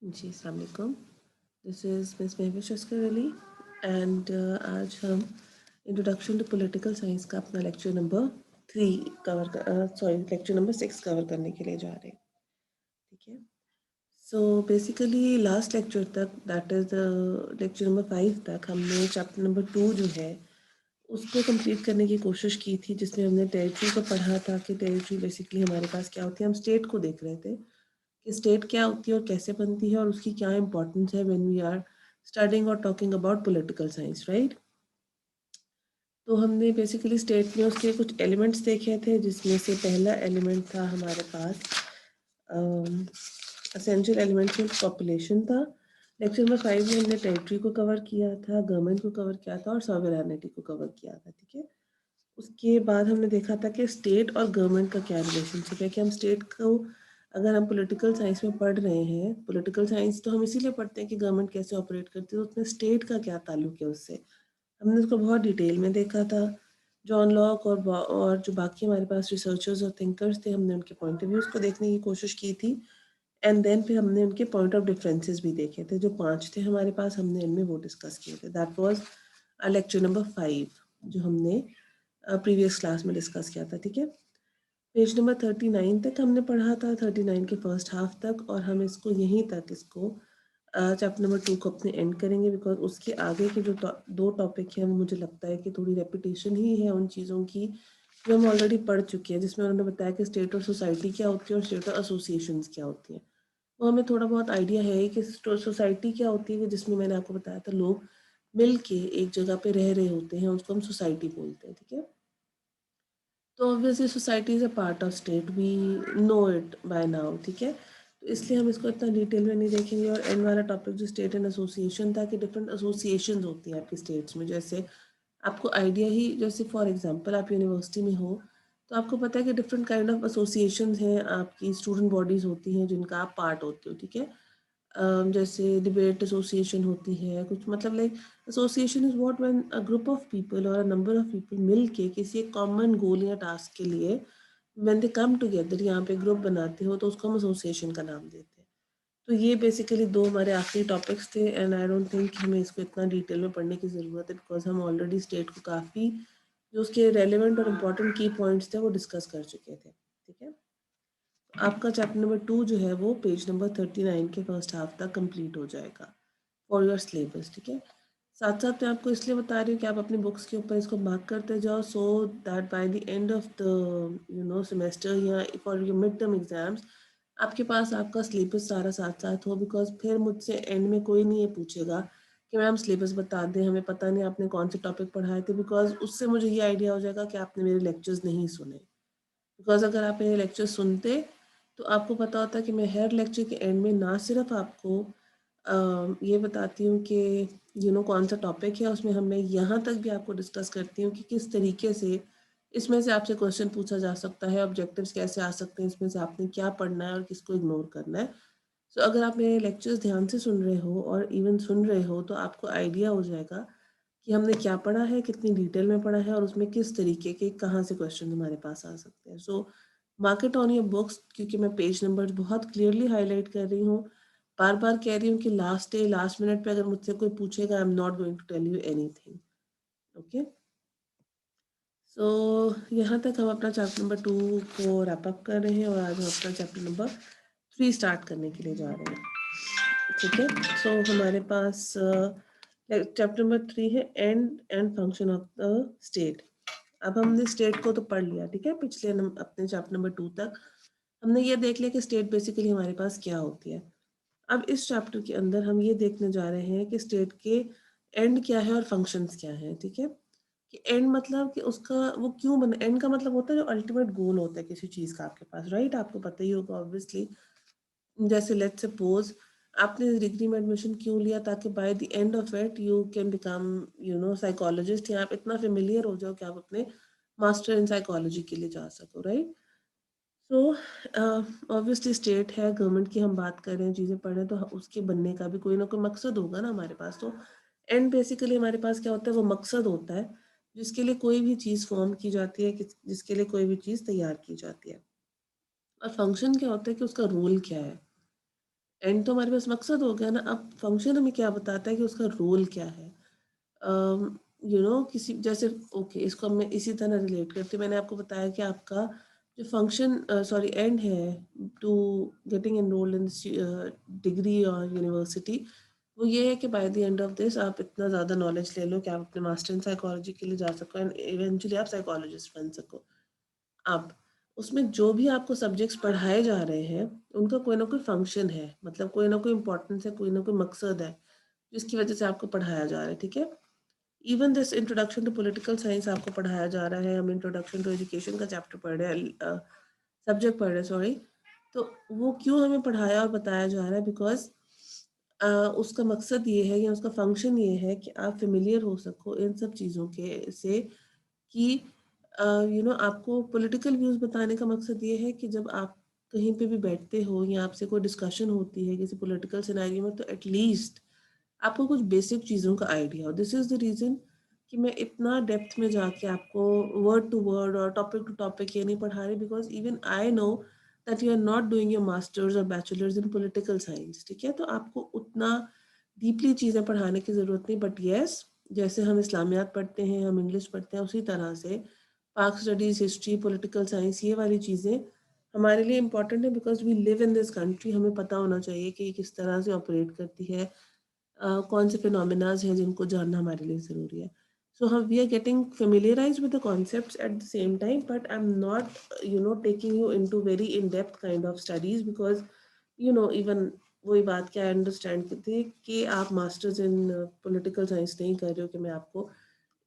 जी, अस्सलाम वालेकुम। This is miss Mahvish Askar Ali and आज हम इंट्रोडक्शन टू पॉलिटिकल साइंस का अपना lecture number 3 lecture number 6 cover करने के लिए जा रहे हैं। ठीक है। सो बेसिकली लास्ट लेक्चर तक, दैट इज़ लेक्चर नंबर 5 तक, हमने चैप्टर नंबर 2 जो है उसको कंप्लीट करने की कोशिश की थी, जिसमें हमने टेरिटरी को पढ़ा था कि टेरिटरी बेसिकली हमारे पास क्या होती है। हम स्टेट को देख रहे थे कि स्टेट क्या होती है और कैसे बनती है और उसकी क्या इंपॉर्टेंस है व्हेन वी आर स्टडिंग और talking about political science, right. तो हमने बेसिकली स्टेट में उसके कुछ एलिमेंट्स देखे थे, जिसमें से पहला एलिमेंट था हमारे पास असेंशियल एलिमेंट्स ऑफ पॉपुलेशन था। लेक्चर नंबर 5 में हमने टेरिटरी को कवर किया था, गवर्नमेंट को कवर किया था और सॉवरेनिटी को कवर किया था। ठीक है। उसके बाद हमने देखा था कि स्टेट और गवर्नमेंट का क्या रिलेशनशिप है, कि हम स्टेट को, अगर हम पॉलिटिकल साइंस में पढ़ रहे हैं, पॉलिटिकल साइंस तो हम इसीलिए पढ़ते हैं कि गवर्नमेंट कैसे ऑपरेट करती है, तो उसमें स्टेट का क्या ताल्लुक है उससे। हमने उसको बहुत डिटेल में देखा था। जॉन लॉक और जो बाकी हमारे पास रिसर्चर्स और थिंकर्स थे, हमने उनके पॉइंट ऑफ व्यूज़ को देखने की कोशिश की थी। एंड देन फिर हमने उनके पॉइंट ऑफ डिफरेंसेस भी देखे थे, जो 5 थे हमारे पास, हमने इनमें वो डिस्कस किए थे। दैट वाज लेक्चर नंबर 5 जो हमने प्रीवियस क्लास में डिस्कस किया था। ठीक है। पेज नंबर 39 तक हमने पढ़ा था, 39 के फर्स्ट हाफ तक, और हम इसको यहीं तक, इसको चैप्टर नंबर 2 को अपने एंड करेंगे, बिकॉज उसके आगे के जो दो टॉपिक हैं वो मुझे लगता है कि थोड़ी रेपिटेशन ही है उन चीज़ों की जो हम ऑलरेडी पढ़ चुके हैं, जिसमें उन्होंने बताया कि स्टेट और सोसाइटी क्या होती है और स्टेट और एसोसिएशंस क्या होती हैं। वो हमें थोड़ा बहुत आइडिया है कि सोसाइटी क्या होती है, कि जिसमें मैंने आपको बताया था लोग मिल के एक जगह पे रह रहे होते हैं, उसको हम सोसाइटी बोलते हैं। ठीक है। तो obviously society is a part of state, we know it by now. ठीक है। तो इसलिए हम इसको इतना डिटेल में नहीं देखेंगे। और एंड वाला टॉपिक जो स्टेट एंड एसोसिएशन था, कि डिफरेंट एसोसिएशंस होती हैं आपकी स्टेट्स में। जैसे आपको आइडिया ही, जैसे फॉर एग्जांपल आप यूनिवर्सिटी में हो, तो आपको पता है कि डिफरेंट काइंड ऑफ एसोसिएशंस हैं, आपकी स्टूडेंट बॉडीज़ होती हैं जिनका आप पार्ट होते हो। ठीक है। जैसे डिबेट एसोसिएशन होती है कुछ, मतलब like association is what when a group of people और अ नंबर ऑफ पीपल मिल के किसी एक कॉमन गोल या टास्क के लिए व्हेन दे कम टुगेदर, यहाँ पे ग्रुप बनाते हो, तो उसको हम एसोसिएशन का नाम देते हैं। तो ये बेसिकली दो हमारे आखिरी टॉपिक्स थे, एंड आई डोंट थिंक हमें इसको इतना डिटेल में पढ़ने की ज़रूरत है, बिकॉज हम ऑलरेडी स्टेट को काफ़ी, जो उसके रेलिवेंट और इम्पोर्टेंट की पॉइंट्स थे वो डिस्कस कर चुके थे। ठीक है। आपका चैप्टर नंबर 2 जो है वो पेज नंबर 39 के फर्स्ट हाफ तक कंप्लीट हो जाएगा फॉर योर सिलेबस। ठीक है। साथ साथ मैं आपको इसलिए बता रही हूँ कि आप अपनी बुक्स के ऊपर इसको मार्क करते जाओ, so that by the end of the semester या for your mid term exams आपके पास आपका सिलेबस सारा साथ साथ हो। बिकॉज फिर मुझसे एंड में कोई नहीं ये पूछेगा कि मैम सिलेबस बता दें, हमें पता नहीं आपने कौन से टॉपिक पढ़ाए थे, बिकॉज उससे मुझे ये आइडिया हो जाएगा कि आपने मेरे लेक्चर्स नहीं सुने। बिकॉज अगर आप मेरे लेक्चर सुनते तो आपको पता होता कि मैं हर लेक्चर के एंड में ना सिर्फ आपको ये बताती हूँ कि कौन सा टॉपिक है, उसमें हम, मैं यहाँ तक भी आपको डिस्कस करती हूँ कि किस तरीके से इसमें से आपसे क्वेश्चन पूछा जा सकता है, ऑब्जेक्टिव्स कैसे आ सकते हैं, इसमें से आपने क्या पढ़ना है और किसको इग्नोर करना है। सो अगर आप मेरे लेक्चर्स ध्यान से सुन रहे हो और इवन सुन रहे हो, तो आपको आइडिया हो जाएगा कि हमने क्या पढ़ा है, कितनी डिटेल में पढ़ा है और उसमें किस तरीके के कहाँ से क्वेश्चन हमारे पास आ सकते हैं। So mark it on your books, क्योंकि मैं पेज नंबर बहुत क्लियरली हाईलाइट कर रही हूँ, बार बार कह रही हूँ कि लास्ट डे लास्ट मिनट पे अगर मुझसे कोई पूछेगा, I am not going to tell you anything. Okay. So यहाँ तक हम अपना चैप्टर नंबर 2 को रैप अप कर रहे हैं, और आज हम अपना चैप्टर नंबर 3 स्टार्ट करने के लिए जा रहे हैं। ठीक है। सो हमारे पास चैप्टर नंबर 3 है and and function of the state. अब हमने स्टेट को तो पढ़ लिया। ठीक है। पिछले अपने चैप्टर नंबर 2 तक हमने ये देख लिया कि स्टेट बेसिकली हमारे पास क्या होती है। अब इस चैप्टर के अंदर हम ये देखने जा रहे हैं कि स्टेट के एंड क्या है और फंक्शंस क्या है। ठीक है। कि एंड मतलब कि उसका वो क्यों बना, एंड का मतलब होता है जो अल्टीमेट गोल होता है किसी चीज़ का आपके पास, राइट। आपको पता ही होगा ऑब्वियसली। जैसे लेट्स सपोज आपने डिग्री में एडमिशन क्यों लिया, ताकि bye the end of it you can become psychologist, या आप इतना फेमिलियर हो जाओ कि आप अपने मास्टर इन साइकोलॉजी के लिए जा सको, राइट। सो ऑब्वियसली स्टेट है, गवर्नमेंट की हम बात कर रहे हैं, चीज़ें पढ़ रहे हैं, तो उसके बनने का भी कोई ना कोई मकसद होगा ना हमारे पास। तो एंड बेसिकली हमारे पास क्या होता है, वो मकसद होता है जिसके लिए कोई भी चीज़ फॉर्म की जाती है, जिसके लिए कोई भी चीज़ तैयार की जाती है। और फंक्शन क्या होता है कि उसका रोल क्या है। एंड तो हमारे पास मकसद हो गया ना, अब फंक्शन हमें क्या बताता है कि उसका रोल क्या है। किसी जैसे ओके, इसको अब मैं इसी तरह रिलेट करती हूँ। मैंने आपको बताया कि आपका जो फंक्शन सॉरी एंड है to getting enrolled in degree और यूनिवर्सिटी, वो ये है कि by the end of this आप इतना ज़्यादा नॉलेज ले लो कि आप अपने मास्टर इन साइकोलॉजी के लिए जा सको एंड इवेंचुअली आप साइकोलॉजिस्ट बन सको। अब उसमें जो भी आपको सब्जेक्ट्स पढ़ाए जा रहे हैं, उनका कोई ना कोई फंक्शन है, मतलब कोई ना कोई इम्पोर्टेंस है, कोई ना कोई मकसद है, जिसकी वजह से आपको पढ़ाया जा रहा है, ठीक है? Even this introduction to political science आपको पढ़ाया जा रहा है, हम इंट्रोडक्शन टू एजुकेशन का चैप्टर पढ़ रहे हैं, सब्जेक्ट पढ़ रहे हैं, सॉरी। तो वो क्यों हमें पढ़ाया और बताया जा रहा है? बिकॉज़ उसका मकसद ये है या उसका फंक्शन ये है कि आप फ़ेमिलियर हो सको इन सब चीज़ों के से कि आपको पॉलिटिकल व्यूज़ बताने का मकसद ये है कि जब आप कहीं पे भी बैठते हो या आपसे कोई डिस्कशन होती है किसी पॉलिटिकल सिनेरियो में, तो एट लीस्ट आपको कुछ बेसिक चीज़ों का आइडिया हो। दिस इज़ द रीज़न कि मैं इतना डेप्थ में जाके आपको वर्ड टू वर्ड और टॉपिक टू टॉपिक ये नहीं पढ़ा रही, because even I know that you are not doing your masters और बैचलर्स इन पॉलिटिकल साइंस, ठीक है? तो आपको उतना डीपली चीज़ें पढ़ाने की ज़रूरत नहीं, बट येस, जैसे हम इस्लामियात पढ़ते हैं, हम इंग्लिश पढ़ते हैं, उसी तरह से पाक स्टडीज़, हिस्ट्री, पॉलिटिकल साइंस, ये वाली चीज़ें हमारे लिए इम्पॉर्टेंट है, because we live in this country. हमें पता होना चाहिए कि ये किस तरह से ऑपरेट करती है, कौन से फिनोमेनाज हैं जिनको जानना हमारे लिए ज़रूरी है। सो हम we are getting familiarized with the concepts at the same time, but I am not taking you into very in depth kind of studies, because even वही बात कि आई अंडरस्टैंड थी कि आप मास्टर्स इन पॉलिटिकल साइंस नहीं कर रहे हो कि मैं आपको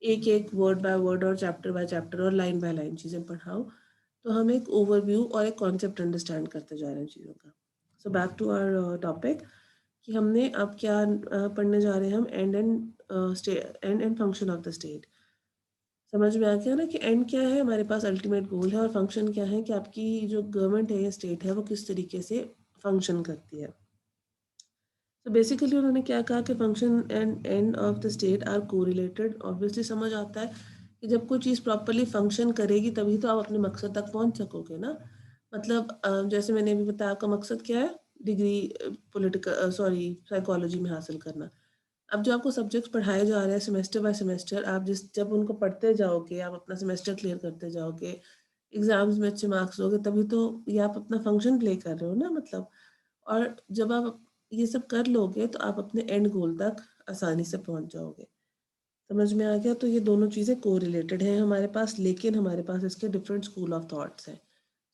एक-एक वर्ड बाय वर्ड और चैप्टर बाय चैप्टर और लाइन बाय लाइन चीज़ें पढ़ाऊँ। तो हम एक ओवरव्यू और एक कॉन्सेप्ट अंडरस्टैंड करते जा रहे हैं चीज़ों का। So back to our topic कि हमने अब क्या पढ़ने जा रहे हैं हम end and function of the state. समझ में आ गया ना कि एंड क्या है, हमारे पास अल्टीमेट गोल है, और फंक्शन क्या है कि आपकी जो गवर्नमेंट है या स्टेट है वो किस तरीके से फंक्शन करती है। तो बेसिकली उन्होंने क्या कहा कि function and end of the state are correlated. Obviously समझ आता है कि जब कोई चीज़ प्रॉपर्ली फंक्शन करेगी तभी तो आप अपने मकसद तक पहुंच सकोगे ना। मतलब जैसे मैंने अभी बताया, आपका मकसद क्या है? डिग्री पॉलिटिकल सॉरी साइकोलॉजी में हासिल करना। अब जो आपको सब्जेक्ट्स पढ़ाए जा रहे हैं सेमेस्टर बाय सेमेस्टर, आप जब उनको पढ़ते जाओगे, आप अपना सेमेस्टर क्लियर करते जाओगे, एग्जाम्स में अच्छे मार्क्स लोगे, तभी तो ये आप अपना फंक्शन प्ले कर रहे हो ना, मतलब। और जब आप ये सब कर लोगे तो आप अपने एंड गोल तक आसानी से पहुंच जाओगे। समझ में आ गया? तो ये दोनों चीज़ें कोरिलेटेड हैं हमारे पास, लेकिन हमारे पास इसके डिफरेंट स्कूल ऑफ थॉट्स हैं।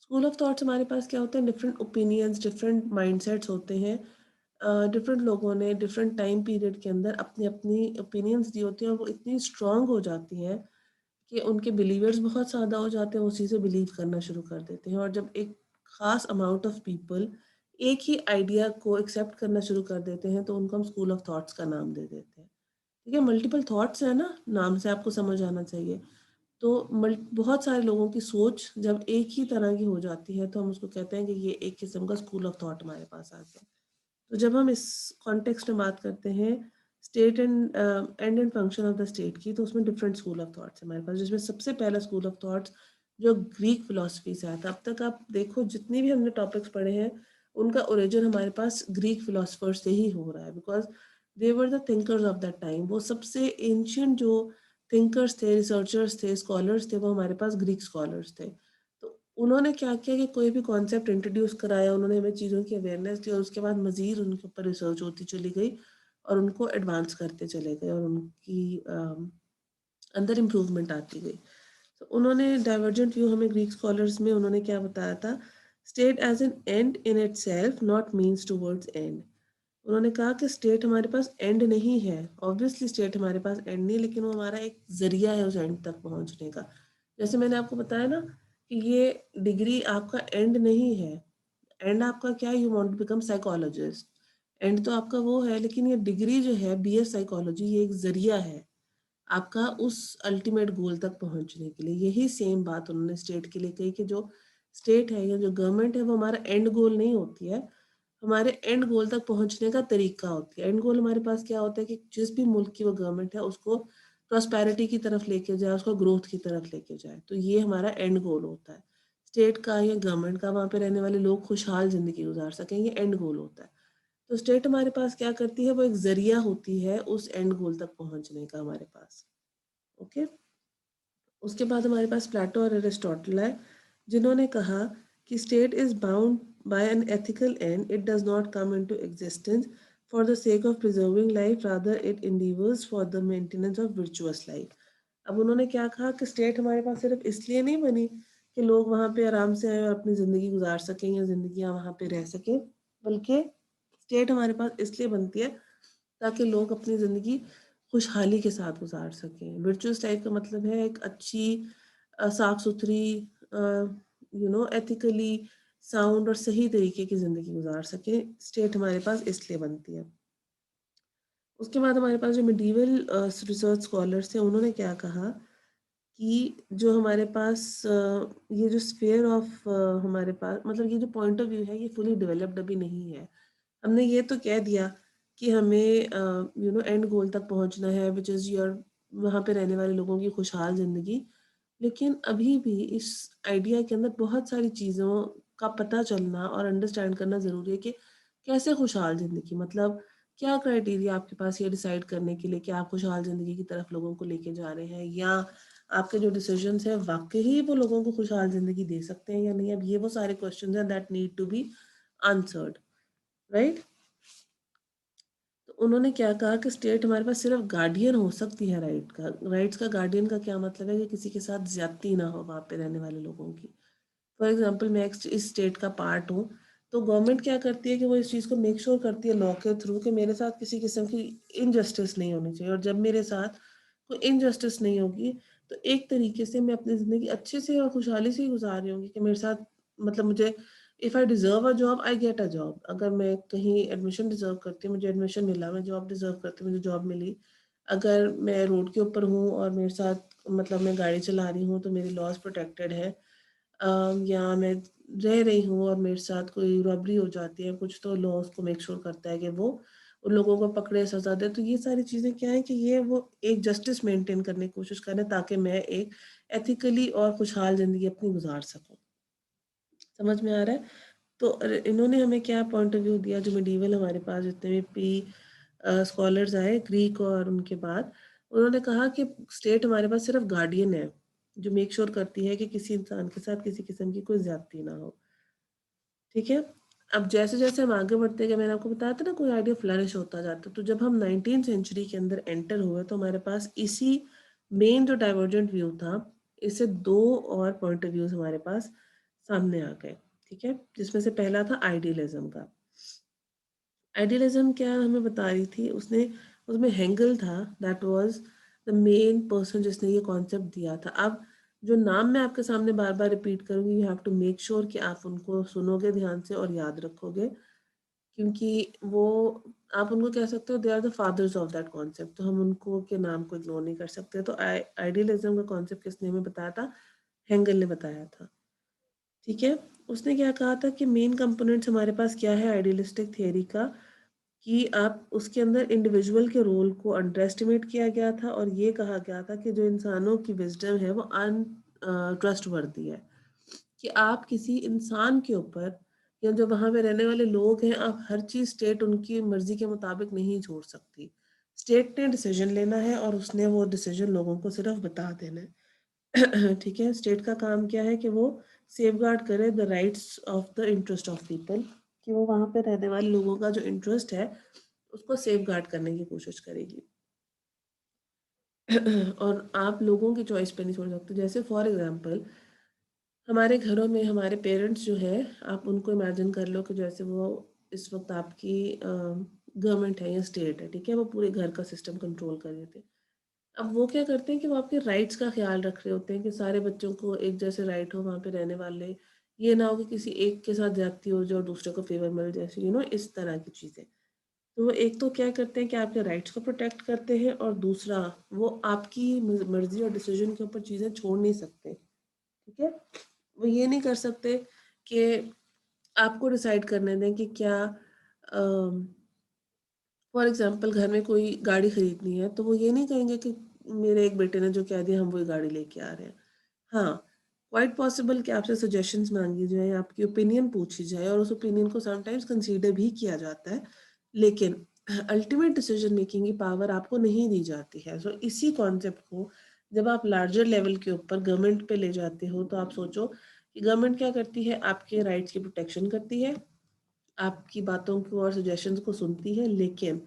स्कूल ऑफ थॉट्स हमारे पास क्या होते हैं? डिफरेंट ओपिनियंस, डिफरेंट माइंडसेट्स होते हैं। डिफरेंट लोगों ने डिफरेंट टाइम पीरियड के अंदर अपनी अपनी ओपिनियंस दी होती हैं, और वो इतनी स्ट्रांग हो जाती हैं कि उनके बिलीवर्स बहुत ज़्यादा हो जाते हैं, उसी से बिलीव करना शुरू कर देते हैं। और जब एक ख़ास अमाउंट ऑफ पीपल एक ही आइडिया को एक्सेप्ट करना शुरू कर देते हैं, तो उनको हम स्कूल ऑफ थॉट्स का नाम दे देते हैं। ठीक है? मल्टीपल थॉट्स है ना, नाम से आपको समझ आना चाहिए। तो बहुत सारे लोगों की सोच जब एक ही तरह की हो जाती है, तो हम उसको कहते हैं कि ये एक किस्म का स्कूल ऑफ थॉट हमारे पास आ गया। तो जब हम इस कॉन्टेक्स्ट में बात करते हैं state and and function of the state की, तो उसमें डिफरेंट स्कूल ऑफ थॉट्स है हमारे पास, जिसमें सबसे पहला स्कूल ऑफ थॉट्स जो ग्रीक फिलोसफी से आता है। अब तक आप देखो जितनी भी हमने टॉपिक्स पढ़े हैं, उनका ओरिजिन हमारे पास ग्रीक फिलोसफर से ही हो रहा है, because they were the thinkers of that time. वो सबसे एंशियंट जो थिंकर्स थे, रिसर्चर्स थे, स्कॉलर्स थे, वो हमारे पास ग्रीक स्कॉलर्स थे। तो उन्होंने क्या किया कि कोई भी कॉन्सेप्ट इंट्रोड्यूस कराया, उन्होंने हमें चीज़ों की अवेयरनेस दी, और उसके बाद मज़ीद उनके ऊपर रिसर्च होती चली गई और उनको एडवांस करते चले गए, और उनकी अंदर इम्प्रूवमेंट आती गई। तो उन्होंने डाइवर्जेंट व्यू हमें ग्रीक स्कॉलर्स में उन्होंने क्या बताया था? State as an end in itself, not means towards end. उन्होंने कहा कि स्टेट हमारे पास एंड नहीं है। ऑब्वियसली स्टेट हमारे पास एंड नहीं, लेकिन वो हमारा एक ज़रिया है उस एंड तक पहुंचने का। जैसे मैंने आपको बताया ना कि ये डिग्री आपका एंड नहीं है। एंड आपका क्या है? You want to become psychologist. End तो आपका वो है, लेकिन ये डिग्री जो है बीएस साइकोलॉजी, ये एक ज़रिया है आपका उस अल्टीमेट गोल तक पहुंचने के लिए। यही सेम बात उन्होंने स्टेट के लिए कही कि जो स्टेट है या जो गवर्नमेंट है, वो हमारा एंड गोल नहीं होती है, हमारे एंड गोल तक पहुंचने का तरीका होती है। एंड गोल हमारे पास क्या होता है कि जिस भी मुल्क की वो गवर्नमेंट है, उसको प्रॉस्पेरिटी की तरफ लेके जाए, उसको ग्रोथ की तरफ लेके जाए, तो ये हमारा एंड गोल होता है। स्टेट का या गवर्नमेंट का, वहाँ पे रहने वाले लोग खुशहाल ज़िंदगी गुजार सकें, ये एंड गोल होता है। तो स्टेट हमारे पास क्या करती है, वो एक ज़रिया होती है उस एंड गोल तक पहुँचने का हमारे पास। ओके? उसके बाद हमारे पास प्लेटो और एरिस्टोटल है, जिन्होंने कहा कि state is bound by an ethical and, it does not come into existence for the sake of preserving life, rather it endeavours for the maintenance of virtuous life. अब उन्होंने क्या कहा कि स्टेट हमारे पास सिर्फ इसलिए नहीं बनी कि लोग वहाँ पे आराम से आए और अपनी ज़िंदगी गुजार सकें या ज़िंदगियाँ वहाँ पे रह सकें, बल्कि स्टेट हमारे पास इसलिए बनती है ताकि लोग अपनी ज़िंदगी खुशहाली के साथ गुजार सकें। वर्चुअस लाइफ का मतलब है एक अच्छी साफ सुथरी एथिकली साउंड और सही तरीके की ज़िंदगी गुजार सकें। स्टेट हमारे पास इसलिए बनती है। उसके बाद हमारे पास जो मिडीवल रिसर्च स्कॉलर्स थे, उन्होंने क्या कहा कि जो हमारे पास ये जो स्फीयर ऑफ हमारे पास मतलब ये जो पॉइंट ऑफ व्यू है, ये फुली डेवलप्ड अभी नहीं है। हमने ये तो कह दिया कि हमें एंड गोल तक पहुंचना है, विच इज़ योर वहाँ पे रहने वाले लोगों की खुशहाल ज़िंदगी। लेकिन अभी भी इस आइडिया के अंदर बहुत सारी चीज़ों का पता चलना और अंडरस्टैंड करना ज़रूरी है कि कैसे खुशहाल ज़िंदगी, मतलब क्या क्राइटेरिया आपके पास ये डिसाइड करने के लिए कि आप खुशहाल ज़िंदगी की तरफ लोगों को लेके जा रहे हैं, या आपके जो डिसीजंस हैं वाकई ही वो लोगों को खुशहाल ज़िंदगी दे सकते हैं या नहीं। अब ये वो सारे क्वेश्चंस हैं that need to be answered, right. तो उन्होंने क्या कहा कि स्टेट हमारे पास सिर्फ गार्डियन हो सकती है राइट का। राइट्स का गार्डियन का क्या मतलब है कि किसी के साथ ज्यादती ना हो वहाँ पे रहने वाले लोगों की। फॉर एग्जाम्पल मैं इस स्टेट का पार्ट हूँ, तो गवर्नमेंट क्या करती है कि वो इस चीज़ को मेक श्योर करती है लॉ के थ्रू कि मेरे साथ किसी किस्म की इनजस्टिस नहीं होनी चाहिए। और जब मेरे साथ कोई इनजस्टिस नहीं होगी, तो एक तरीके से मैं अपनी ज़िंदगी अच्छे से और खुशहाली से ही गुजार रही होंगी कि मेरे साथ मतलब मुझे if I deserve a job I get a job. अगर मैं कहीं एडमिशन डिज़र्व करती हूँ, मुझे एडमिशन मिला, मैं जॉब डिज़र्व करती हूँ, मुझे जॉब मिली। अगर मैं रोड के ऊपर हूँ और मेरे साथ मतलब मैं गाड़ी चला रही हूँ, तो मेरी लॉज प्रोटेक्टेड है। या मैं रह रही हूँ और मेरे साथ कोई रॉबरी हो जाती है कुछ, तो लॉ उसको मेक श्योर करता है कि वो उन लोगों को पकड़े, सजा दे। तो ये सारी चीज़ें क्या है कि ये वो एक जस्टिस मेंटेन करने की कोशिश कर रहे हैं ताकि मैं एक एथिकली और खुशहाल ज़िंदगी अपनी गुजार सकूँ। समझ में आ रहा है? तो इन्होंने हमें क्या पॉइंट ऑफ व्यू दिया, जो मिडीवल हमारे पास जितने भी स्कॉलर्स आए ग्रीक और उनके बाद, उन्होंने कहा कि स्टेट हमारे पास सिर्फ गार्डियन है, जो मेक श्योर करती है कि किसी इंसान के साथ किसी किस्म की कोई ज्यादती ना हो। ठीक है। अब जैसे जैसे हम आगे बढ़ते गए, मैंने आपको बताया था ना, कोई आइडिया फ्लरिश होता जाता, तो जब हम 19th सेंचुरी के अंदर एंटर हुए, तो हमारे पास इसी मेन जो डाइवर्जेंट व्यू था, इससे दो और पॉइंट ऑफ व्यूज हमारे पास सामने आ गए। ठीक है, जिसमें से पहला था आइडियलिज्म का। आइडियलिज्म क्या हमें बता रही थी, उसमें हेंगल था, that was the main person जिसने ये कॉन्सेप्ट दिया था। अब जो नाम मैं आपके सामने बार बार रिपीट करूंगी, you have to make sure कि आप उनको सुनोगे ध्यान से और याद रखोगे, क्योंकि वो आप उनको कह सकते हो they are the fathers of that concept, तो हम उनको के नाम को इग्नोर नहीं कर सकते। तो आइडियलिज्म का कॉन्सेप्ट किसने हमें बताया था? हेंगल ने बताया था। ठीक है। उसने क्या कहा था कि मेन कंपोनेंट्स हमारे पास क्या है आइडियलिस्टिक थियरी का, कि आप उसके अंदर इंडिविजुअल के रोल को अंडर एस्टिमेट किया गया था, और ये कहा गया था कि जो इंसानों की विजडम है वो अन ट्रस्ट वर्दी है, कि आप किसी इंसान के ऊपर या जो वहाँ पे रहने वाले लोग हैं, आप हर चीज़ स्टेट उनकी मर्जी के मुताबिक नहीं छोड़ सकती। स्टेट ने डिसीजन लेना है और उसने वो डिसीजन लोगों को सिर्फ बता देना है। ठीक है। स्टेट का काम क्या है कि वो सेफगार्ड करे the rights of the interest of people, कि वो वहाँ पे रहने वाले लोगों का जो इंटरेस्ट है उसको सेफगार्ड करने की कोशिश करेगी। और आप लोगों की चॉइस पे नहीं छोड़ सकते। जैसे फॉर एग्जांपल, हमारे घरों में हमारे पेरेंट्स जो है, आप उनको इमेजिन कर लो कि जैसे वो इस वक्त आपकी गवर्नमेंट है या स्टेट है, ठीक है, वो पूरे घर का सिस्टम कंट्रोल कर रहे थे। अब वो क्या करते हैं कि वो आपके राइट्स का ख्याल रख रहे होते हैं कि सारे बच्चों को एक जैसे राइट हो वहाँ पे रहने वाले, ये ना हो कि किसी एक के साथ ज्यादती हो जाए और दूसरे को फेवर मिल जाए, इस तरह की चीज़ें। तो वो एक तो क्या करते हैं कि आपके राइट्स को प्रोटेक्ट करते हैं, और दूसरा वो आपकी मर्जी और डिसीजन के ऊपर चीज़ें छोड़ नहीं सकते। ठीक है। वो ये नहीं कर सकते कि आपको डिसाइड करने दें कि क्या फॉर एग्जांपल घर में कोई गाड़ी खरीदनी है, तो वो ये नहीं कहेंगे कि मेरे एक बेटे ने जो कह दिया हम वही गाड़ी लेके आ रहे हैं। हाँ, क्वाइट पॉसिबल कि आपसे सजेशंस मांगी जाए, आपकी ओपिनियन पूछी जाए, और उस ओपिनियन को समटाइम्स कंसीडर भी किया जाता है, लेकिन अल्टीमेट डिसीजन मेकिंग की पावर आपको नहीं दी जाती है। सो इसी कॉन्सेप्ट को जब आप लार्जर लेवल के ऊपर गवर्नमेंट पे ले जाते हो, तो आप सोचो कि गवर्नमेंट क्या करती है, आपके राइट्स की प्रोटेक्शन करती है, आपकी बातों को और सजेशंस को सुनती है, लेकिन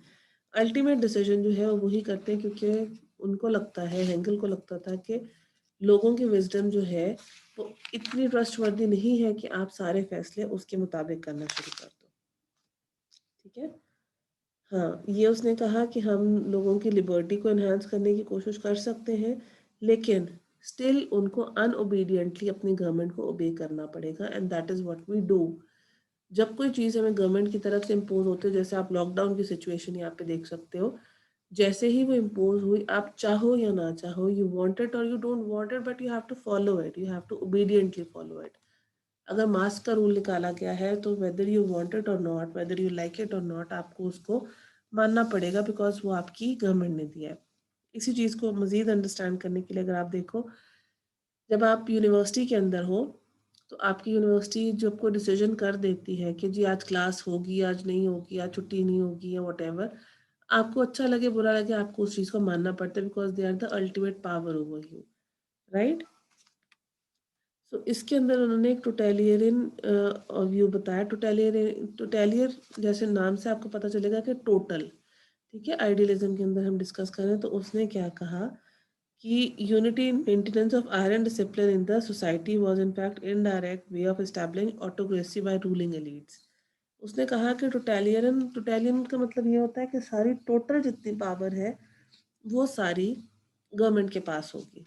अल्टीमेट डिसीजन जो है वो वही करते हैं, क्योंकि उनको लगता है, हेंगल को लगता था कि लोगों की विजडम जो है वो इतनी ट्रस्टवर्दी नहीं है कि आप सारे फैसले उसके मुताबिक करना शुरू कर दो। ठीक है, हाँ, ये उसने कहा कि हम लोगों की लिबर्टी को एनहांस करने की कोशिश कर सकते हैं, लेकिन स्टिल उनको अनओबीडियंटली अपनी गवर्नमेंट को ओबे करना पड़ेगा, and that is what we do. जब कोई चीज़ हमें गवर्नमेंट की तरफ से इम्पोज होती है, जैसे आप लॉकडाउन की सिचुएशन यहाँ पे देख सकते हो, जैसे ही वो इम्पोज हुई, आप चाहो या ना चाहो, यू वांट इट और you don't want it, but you have to follow it, you have to obediently follow it. अगर मास्क का रूल निकाला गया है, तो वेदर यू वांट इट और not, whether you like it और नॉट, आपको उसको मानना पड़ेगा, बिकॉज वो आपकी गवर्नमेंट ने दिया है। इसी चीज़ को मज़ीद अंडरस्टैंड करने के लिए अगर आप देखो, जब आप यूनिवर्सिटी के अंदर हो, तो आपकी यूनिवर्सिटी जब कोई डिसीजन कर देती है कि जी आज क्लास होगी, आज नहीं होगी, आज छुट्टी नहीं होगी या वॉटेवर, आपको अच्छा लगे बुरा लगे, आपको उस चीज़ को मानना पड़ता है, because they are the ultimate power over you, right. So इसके अंदर उन्होंने एक टोटेलियरियन व्यू बताया। टोटेलियर जैसे नाम से आपको पता चलेगा कि टोटल, ठीक है, आइडियलिज्म के अंदर हम डिस्कस करें तो उसने क्या कहा कि unity in maintenance of iron discipline in the society was in fact indirect way of establishing autocracy by ruling elites. उसने कहा कि टोटेलियन का मतलब ये होता है कि सारी टोटल जितनी पावर है वो सारी गवर्नमेंट के पास होगी।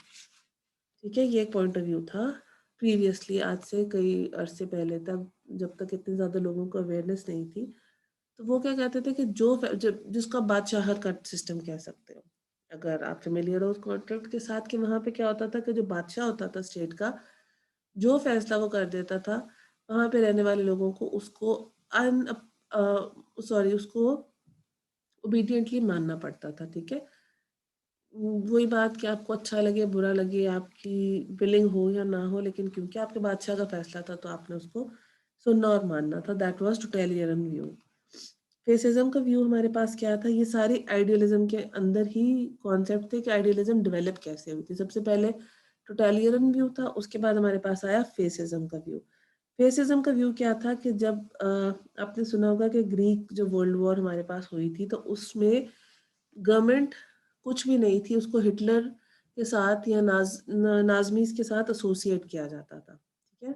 ठीक है, ये एक पॉइंट ऑफ व्यू था प्रीवियसली, आज से कई अरसे पहले तक, जब तक इतनी ज़्यादा लोगों को अवेयरनेस नहीं थी। तो वो क्या कहते थे कि जिसका बादशाहत का सिस्टम कह सकते हो, अगर आप फेमिलियर हो उस कॉन्ट्रैक्ट के साथ, कि वहाँ पे क्या होता था कि जो बादशाह होता था स्टेट का, जो फैसला वो कर देता था, वहाँ पे रहने वाले लोगों को उसको अन सॉरी उसको ओबीडियंटली मानना पड़ता था। ठीक है, वही बात कि आपको अच्छा लगे बुरा लगे, आपकी विलिंग हो या ना हो, लेकिन क्योंकि आपके बादशाह का फैसला था तो आपने उसको सुनना और मानना था। That was totalitarian view. Fascism का व्यू हमारे पास क्या था, ये सारी आइडियलिज्म के अंदर ही कॉन्सेप्ट थे कि आइडियलिज्म डेवलप कैसे हुई थी। सबसे पहले टोटेलियन व्यू था, उसके बाद हमारे पास आया फेसिज्म का व्यू। फेसिज्म का व्यू क्या था कि जब आपने सुना होगा कि ग्रीक जो वर्ल्ड वॉर हमारे पास हुई थी, तो उसमें गवर्नमेंट कुछ भी नहीं थी, उसको हिटलर के साथ या नाज़मीज़ के साथ एसोसिएट किया जाता था। ठीक है,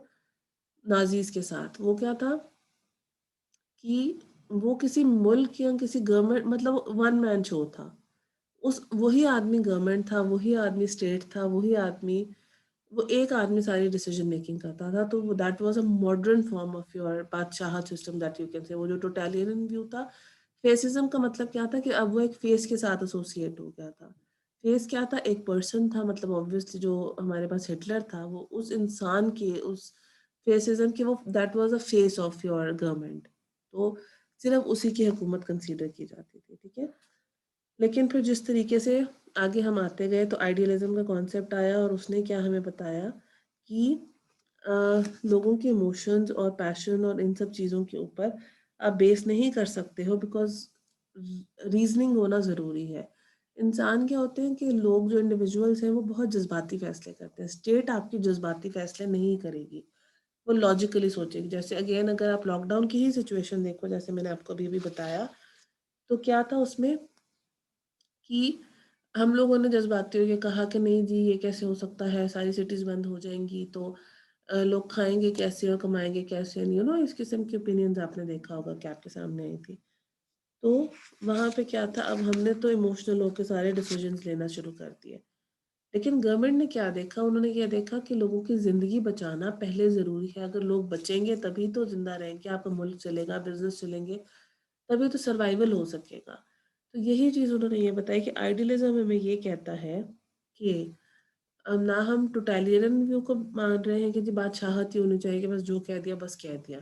नाज़ीज़ के साथ। वो क्या था कि वो किसी मुल्क या किसी गवर्नमेंट, मतलब वन मैन शो था। उस वही आदमी गवर्नमेंट था, वही आदमी स्टेट था, वही आदमी, वो एक आदमी सारी डिसीजन मेकिंग करता था। तो that was a modern form of your badshah system that you can say. वो जो टोटलियन व्यू था, फेसिज्म का मतलब क्या था कि अब वो एक फेस के साथ एसोसिएट हो गया था। फेस क्या था, एक पर्सन था, मतलब ऑब्वियसली जो हमारे पास हिटलर था, वो उस इंसान के उस फेसिज्म के, वो that was a face of your government. तो सिर्फ उसी की हुकूमत कंसीडर की जाती थी। ठीक है, लेकिन फिर जिस तरीके से आगे हम आते गए, तो आइडियलिज्म का कॉन्सेप्ट आया और उसने क्या हमें बताया कि अ, लोगों के इमोशंस और पैशन और इन सब चीज़ों के ऊपर आप बेस नहीं कर सकते हो, बिकॉज रीजनिंग होना ज़रूरी है। इंसान क्या होते हैं कि लोग जो इंडिविजुअल्स हैं वो बहुत जज्बाती फैसले करते हैं। स्टेट आपकी जज्बाती फैसले नहीं करेगी, वो लॉजिकली सोचेगी। जैसे अगेन अगर आप लॉकडाउन की ही सिचुएशन देखो, जैसे मैंने आपको अभी भी बताया, तो क्या था उसमें कि हम लोगों ने जज्बाती होके कहा कि नहीं जी ये कैसे हो सकता है, सारी सिटीज़ बंद हो जाएँगी तो लोग खाएँगे कैसे और कमाएँगे कैसे, यू नो इस किस्म की ओपिनियंस आपने देखा होगा कि आपके सामने आई थी। तो वहाँ पे क्या था, अब हमने तो इमोशनल होके सारे डिसीजंस लेना शुरू कर दिए। लेकिन गवर्नमेंट ने क्या देखा, उन्होंने ये देखा कि लोगों की ज़िंदगी बचाना पहले ज़रूरी है। अगर लोग बचेंगे तभी तो ज़िंदा रहेंगे, आपका मुल्क चलेगा, बिज़नेस चलेंगे, तभी तो सर्वाइवल हो सकेगा। तो यही चीज़ उन्होंने ये बताई कि आइडियलिज़्म हमें ये कहता है कि ना हम टोटलियन व्यू को मान रहे हैं कि जी बादशाहत ही होनी चाहिए कि बस जो कह दिया बस कह दिया।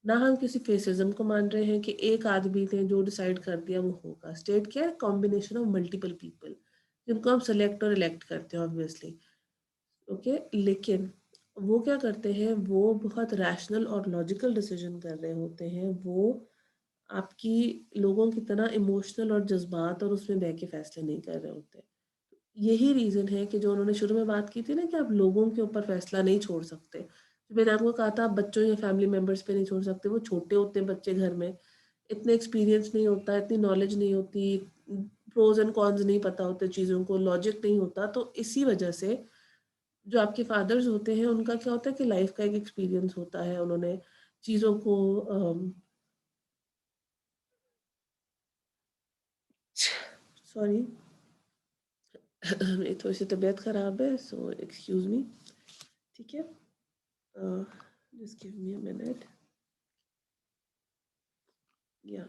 ना हम किसी फेसिज़्म को मान रहे हैं कि एक आदमी ने जो डिसाइड कर दिया वो होगा। स्टेट क्या है? कॉम्बिनेशन ऑफ मल्टीपल पीपल, जिनको हम सेलेक्ट और इलेक्ट करते हैं ऑब्वियसली। ओके, लेकिन वो क्या करते हैं, वो बहुत रैशनल और लॉजिकल डिसीजन कर रहे होते हैं। वो आपकी लोगों की तरह इमोशनल और जज़्बात और उसमें बह के फ़ैसले नहीं कर रहे होते। यही रीज़न है कि जो उन्होंने शुरू में बात की थी ना कि आप लोगों के ऊपर फ़ैसला नहीं छोड़ सकते। तो मैंने आपको कहा था आप बच्चों या फैमिली मेंबर्स पे नहीं छोड़ सकते, वो छोटे होते हैं बच्चे घर में, इतने एक्सपीरियंस नहीं होता, इतनी नॉलेज नहीं होती, प्रोज़ एंड कॉन्स नहीं पता होते चीज़ों को, लॉजिक नहीं होता, तो इसी वजह से जो आपके फादर्स होते हैं उनका क्या होता है कि लाइफ़ का एक एक्सपीरियंस होता है, उन्होंने चीज़ों को सॉरी मेरी थोड़ी-सी तबीयत ख़राब है सो एक्सक्यूज़ मी ठीक है? Just give me a minute या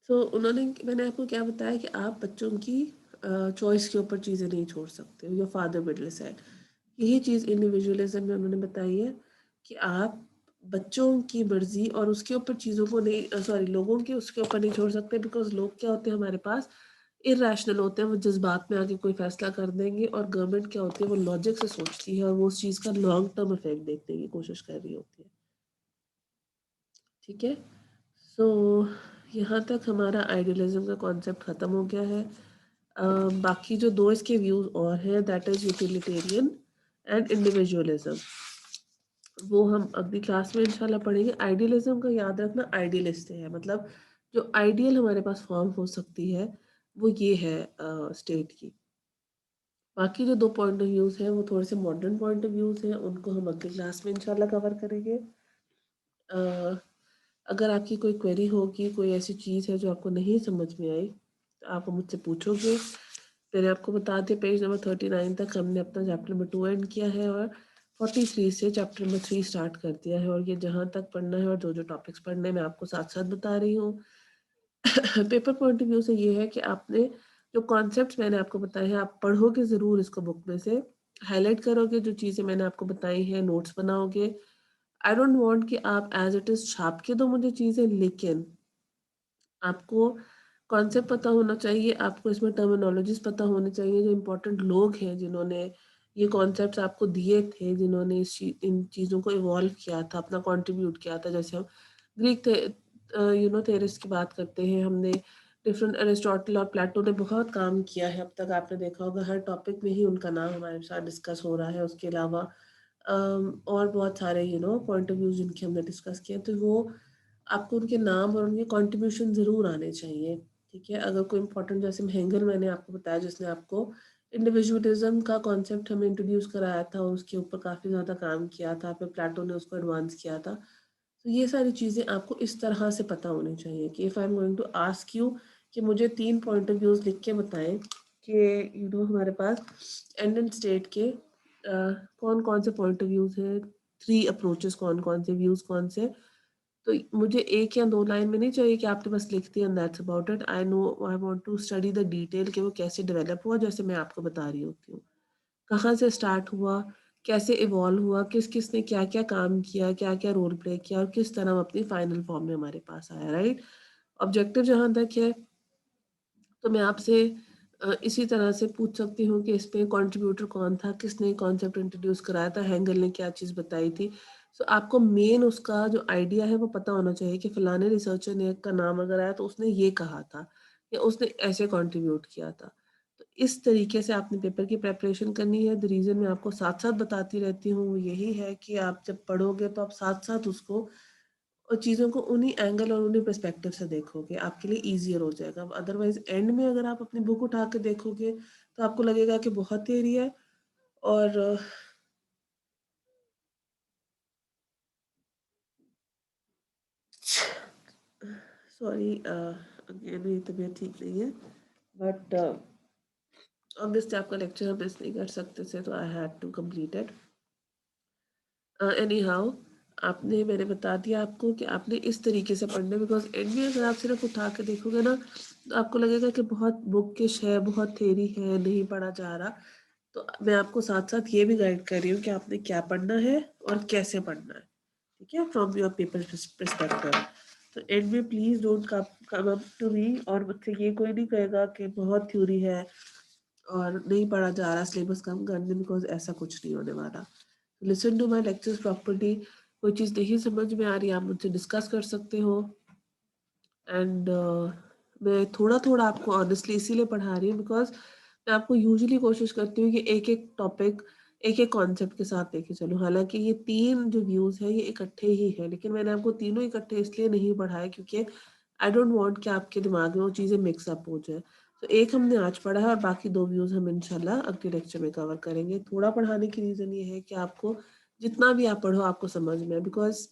सो उन्होंने मैंने आपको क्या बताया कि आप बच्चों की चॉइस के ऊपर चीज़ें नहीं छोड़ सकते हो, योर फादर विल डिसाइड। यही चीज़ इंडिविजुअलिज़्म में उन्होंने बताई है कि आप बच्चों की मर्ज़ी और उसके ऊपर चीज़ों को नहीं सॉरी लोगों के उसके ऊपर नहीं छोड़ सकते बिकॉज़ लोग क्या होते हैं हमारे पास इर्रेशनल होते हैं, वो जज़्बात में आके कोई फ़ैसला कर देंगे और गवर्नमेंट क्या होती है वो लॉजिक से सोचती है और वो उस चीज़ का लॉन्ग टर्म इफ़ेक्ट देखने की कोशिश कर रही होती है। ठीक है? सो यहाँ तक हमारा आइडियलिज़्म का कॉन्सेप्ट ख़त्म हो गया है। बाकी जो 2 इसके व्यूज़ और हैं दैट इज़ यूटिलिटेरियन एंड इंडिविजुअलिज़्म। वो हम अगली क्लास में इंशाल्लाह पढ़ेंगे। आइडियलिज़्म का याद रखना आइडियलिस्ट से है मतलब जो आइडियल हमारे पास फ़ॉर्म हो सकती है, वो ये है स्टेट की। बाकी जो 2 पॉइंट ऑफ व्यूज़ हैं, वो थोड़े से मॉडर्न पॉइंट ऑफ व्यूज़ हैं, उनको हम अगली क्लास में इंशाल्लाह कवर करेंगे। अ, अगर आपकी कोई क्वेरी होगी, कोई ऐसी चीज़ है जो आपको नहीं समझ में आई, तो आप मुझसे पूछोगे। मैंने आपको बता दिया पेज नंबर 39 तक हमने अपना चैप्टर नंबर 2 एंड किया है और 43 से चैप्टर नंबर 3 स्टार्ट कर दिया है और ये जहाँ तक पढ़ना है और जो-जो टॉपिक्स पढ़ने हैं, मैं आपको साथ-साथ बता रही हूँ। पेपर पॉइंट ऑफ व्यू से ये है कि आपने जो कॉन्सेप्ट्स मैंने आपको बताए हैं, आप पढ़ोगे ज़रूर इसको बुक में से, हाइलाइट करोगे जो चीज़ें मैंने आपको बताई हैं, नोट्स बनाओगे। आई डोंट वांट कि आप एज़ इट इज़ छाप के दो मुझे चीज़ें, लेकिन आपको कॉन्सेप्ट पता होना चाहिए, आपको इसमें टर्मिनोलॉजीज़ पता होनी चाहिए, जो इम्पोर्टेंट लोग हैं जिन्होंने ये कॉन्सेप्ट्स आपको दिए थे, जिन्होंने इन चीज़ों को इवॉल्व किया था, अपना कंट्रीब्यूट किया था। जैसे हम ग्रीक थेरिस्ट की बात करते हैं, हमने डिफरेंट एरिस्टोटल और प्लेटो ने बहुत काम किया है अब तक, आपने देखा होगा हर टॉपिक में ही उनका नाम हमारे साथ डिस्कस हो रहा है। उसके अलावा और बहुत सारे पॉइंट ऑफ व्यू जिनके हमने डिस्कस किए, तो वो आपको उनके नाम और उनके कंट्रीब्यूशन ज़रूर आने चाहिए, ठीक है? अगर कोई इम्पोर्टेंट जैसे हेंगल मैंने आपको बताया जिसने आपको इंडिविजुअलिज़्म का कॉन्सेप्ट हमें इंट्रोड्यूस कराया था और उसके ऊपर काफ़ी ज़्यादा काम किया था, फिर प्लेटो ने उसको एडवांस किया था। तो ये सारी चीज़ें आपको इस तरह से पता होनी चाहिए कि if I am going to ask you कि मुझे 3 पॉइंट ऑफ व्यूज़ लिख के बताएँ कि हमारे पास एंड एंड स्टेट के कौन-कौन से पॉइंट ऑफ व्यूज़ हैं, 3 अप्रोचेज़ कौन-कौन से, व्यूज़ कौन से, तो मुझे 1 या 2 लाइन में नहीं चाहिए कि आपने बस लिख दिया and that's about it. I want to study the detail कि वो कैसे डेवलप हुआ जैसे मैं आपको बता रही होती हूँ। कहाँ से स्टार्ट हुआ, कैसे इवॉल्व हुआ, किस-किस ने क्या-क्या काम किया, क्या-क्या रोल प्ले किया और किस तरह वो अपनी फाइनल फॉर्म में हमारे पास आया, राइट? ऑब्जेक्टिव जहाँ तक है तो मैं आपसे इसी तरह से पूछ सकती हूँ कि इसमें कंट्रीब्यूटर कौन था, किसने कॉन्सेप्ट इंट्रोड्यूस कराया था, हेंगल ने क्या चीज़ बताई थी। सो आपको मेन उसका जो आइडिया है वो पता होना चाहिए कि फलाने रिसर्चर ने का नाम अगर आया तो उसने ये कहा था या उसने ऐसे कंट्रीब्यूट किया था। तो इस तरीके से आपने पेपर की प्रिपरेशन करनी है। द रीज़न मैं आपको साथ-साथ बताती रहती हूँ वो यही है कि आप जब पढ़ोगे तो आप साथ-साथ उसको और चीज़ों को उन्हीं एंगल और उन्हीं पर्सपेक्टिव से देखोगे, आपके लिए ईज़ियर हो जाएगा। अदरवाइज़ एंड में अगर आप अपनी बुक उठा के देखोगे, तो आपको लगेगा कि बहुत थियरी है और सॉरी अगेन मेरी तबीयत ठीक नहीं है, बट ऑब्वियसली आपका लेक्चर हम मिस नहीं कर सकते थे, तो I had to complete it. Anyhow आपने मैंने बता दिया आपको कि आपने इस तरीके से पढ़ना है बिकॉज़ एंड में अगर आप सिर्फ उठा के देखोगे ना, तो आपको लगेगा कि बहुत बुकिश है, बहुत थियरी है, नहीं पढ़ा जा रहा। तो मैं आपको साथ-साथ ये भी गाइड कर रही हूँ कि आपने क्या पढ़ना है और कैसे पढ़ना है, ठीक है? From your paper perspective. तो एंड में please don't come up to me और मुझसे ये कोई नहीं कहेगा कि बहुत थ्योरी है और नहीं पढ़ा जा रहा, सिलेबस कम कर दें, बिकॉज़ ऐसा कुछ नहीं होने वाला। Listen to my lectures properly, कोई चीज़ नहीं समझ में आ रही, आप मुझसे डिस्कस कर सकते हो। एंड मैं थोड़ा-थोड़ा आपको ऑनेस्टली इसीलिए पढ़ा रही हूँ बिकॉज़ मैं आपको यूजुअली कोशिश करती हूँ कि एक-एक टॉपिक, एक-एक कॉन्सेप्ट के साथ लेके चलूँ। हालाँकि ये 3 जो व्यूज़ हैं ये इकट्ठे ही हैं, लेकिन मैंने आपको तीनों इकट्ठे इसलिए नहीं पढ़ाए क्योंकि आई डोंट वांट कि आपके दिमाग में वो चीज़ें मिक्स अप हो जाएँ। तो एक हमने आज पढ़ा है और बाकी 2 व्यूज़ हम इंशाल्लाह अगले लेक्चर में कवर करेंगे। थोड़ा पढ़ाने की रीज़न ये है कि आपको जितना भी आप पढ़ो आपको समझ में आए बिकॉज़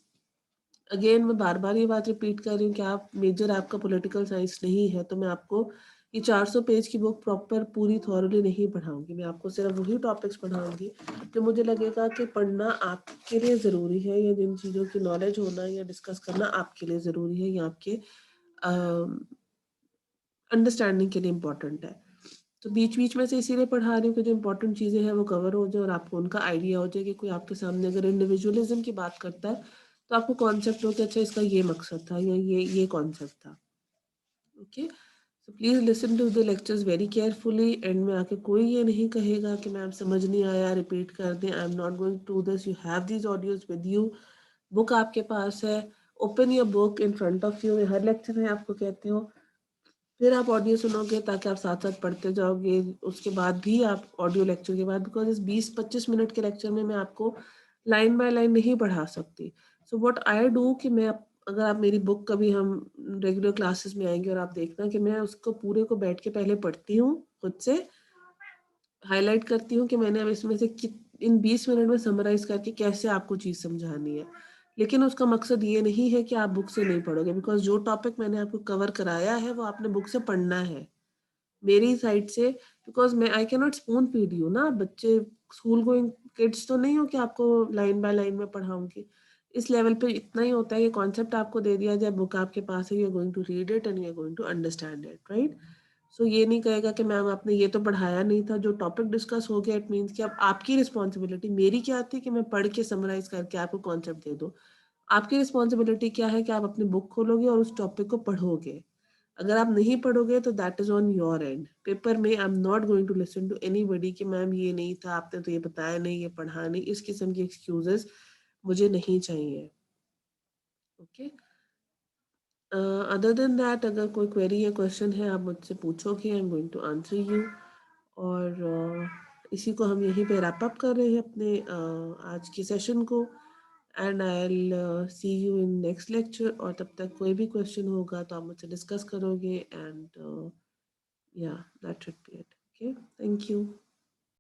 अगेन मैं बार-बार ये बात रिपीट कर रही हूँ कि आप मेजर आपका पॉलिटिकल साइंस नहीं है, तो मैं आपको ये 400 पेज की बुक प्रॉपर पूरी थॉरोली नहीं पढ़ाऊँगी। मैं आपको सिर्फ वही टॉपिक्स पढ़ाऊँगी जो मुझे लगेगा कि पढ़ना आपके लिए ज़रूरी है या जिन चीज़ों की नॉलेज होना या डिस्कस करना आपके लिए ज़रूरी है या आपके अंडरस्टैंडिंग के लिए इम्पोर्टेंट है। तो बीच-बीच में से इसीलिए पढ़ा रही हूँ कि जो इम्पोर्टेंट चीज़ें हैं वो कवर हो जाए और आपको उनका आइडिया हो जाए कि कोई आपके सामने अगर इंडिविजुअलिज़्म की बात करता है, तो आपको कॉन्सेप्ट हो कि अच्छा इसका ये मकसद था या ये कॉन्सेप्ट था। Okay? So please listen to the lectures very carefully. End में आके कोई ये नहीं कहेगा कि मैम समझ नहीं आया, रिपीट कर दें। I am not going to do this. You have these audios with you. Book आपके पास है। Open your book in front of you. मैं हर लेक्चर में आपको कहती हूँ फिर आप ऑडियो सुनोगे ताकि आप साथ-साथ पढ़ते जाओगे। उसके बाद भी आप ऑडियो लेक्चर के बाद बिकॉज़ इस 20-25 मिनट के लेक्चर में मैं आपको लाइन बाय लाइन नहीं पढ़ा सकती। सो व्हाट आई डू कि मैं अगर आप मेरी बुक कभी हम रेगुलर क्लासेस में आएँगे और आप देखना कि मैं उसको पूरे को बैठ के पहले पढ़ती हूँ खुद से, हाइलाइट करती हूँ कि मैंने अब इसमें से कित इन 20 मिनट में समराइज़ करके कैसे आपको चीज़ समझानी है। लेकिन उसका मकसद ये नहीं है कि आप बुक से नहीं पढ़ोगे बिकॉज़ जो टॉपिक मैंने आपको कवर कराया है वो आपने बुक से पढ़ना है। मेरी साइड से बिकॉज़ मैं I can not spoon feed you ना, बच्चे स्कूल गोइंग किड्स तो नहीं हो कि आपको लाइन बाय लाइन में पढ़ाऊँगी। इस लेवल पे इतना ही होता है कि कॉन्सेप्ट आपको दे दिया जाए, बुक आपके पास है, you are going to read it and you are going to understand it, right? So ये नहीं कहेगा कि मैम आपने ये तो पढ़ाया नहीं था, जो टॉपिक डिस्कस हो गया इट मीन्स कि अब आपकी रिस्पॉन्सिबिलिटी, मेरी क्या थी कि मैं पढ़ के समराइज़ करके आपको कॉन्सेप्ट दे दूँ। आपकी रिस्पॉन्सिबिलिटी क्या है कि आप अपनी बुक खोलोगे और उस टॉपिक को पढ़ोगे। अगर आप नहीं पढ़ोगे तो that is on your end. Paper में I am not going to listen to anybody कि मैम ये नहीं था, आपने तो ये बताया नहीं, ये पढ़ा नहीं, इस किस्म की एक्सक्यूज़ेज़ मुझे नहीं चाहिए। ओके? अदर देन दैट अगर कोई क्वेरी या क्वेश्चन है आप मुझसे पूछोगे, I am going to answer you. और इसी को हम यहीं पे रैप अप कर रहे हैं अपने आज की सेशन को। And I will see you in next lecture. और तब तक कोई भी क्वेश्चन होगा तो आप मुझसे डिस्कस करोगे एंड या that should be it. Okay, thank you.